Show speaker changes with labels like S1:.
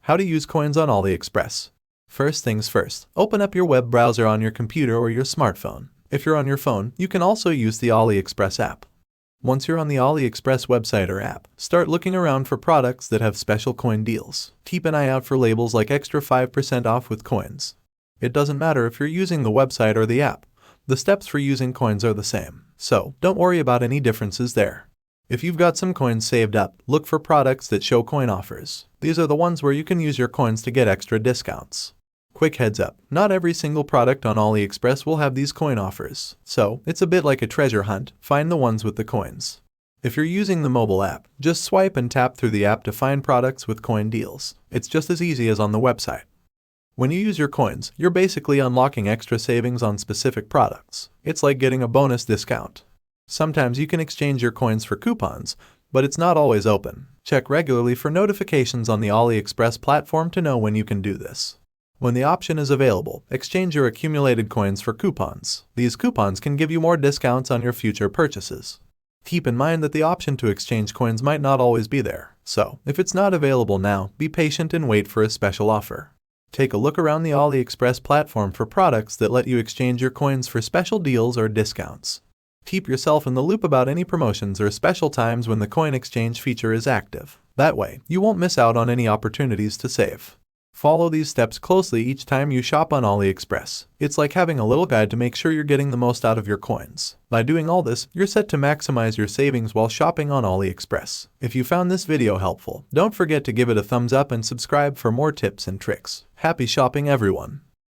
S1: How to use coins on AliExpress. First things first, open up your web browser on your computer or your smartphone. If you're on your phone, you can also use the AliExpress app. Once you're on the AliExpress website or app, start looking around for products that have special coin deals. Keep an eye out for labels like extra 5% off with coins. It doesn't matter if you're using the website or the app. The steps for using coins are the same, so don't worry about any differences there. If you've got some coins saved up, look for products that show coin offers. These are the ones where you can use your coins to get extra discounts. Quick heads up, not every single product on AliExpress will have these coin offers, so it's a bit like a treasure hunt. Find the ones with the coins. If you're using the mobile app, just swipe and tap through the app to find products with coin deals. It's just as easy as on the website. When you use your coins, you're basically unlocking extra savings on specific products. It's like getting a bonus discount. Sometimes you can exchange your coins for coupons, but it's not always open. Check regularly for notifications on the AliExpress platform to know when you can do this. When the option is available, exchange your accumulated coins for coupons. These coupons can give you more discounts on your future purchases. Keep in mind that the option to exchange coins might not always be there, so if it's not available now, be patient and wait for a special offer. Take a look around the AliExpress platform for products that let you exchange your coins for special deals or discounts. Keep yourself in the loop about any promotions or special times when the coin exchange feature is active. That way, you won't miss out on any opportunities to save. Follow these steps closely each time you shop on AliExpress. It's like having a little guide to make sure you're getting the most out of your coins. By doing all this, you're set to maximize your savings while shopping on AliExpress. If you found this video helpful, don't forget to give it a thumbs up and subscribe for more tips and tricks. Happy shopping, everyone!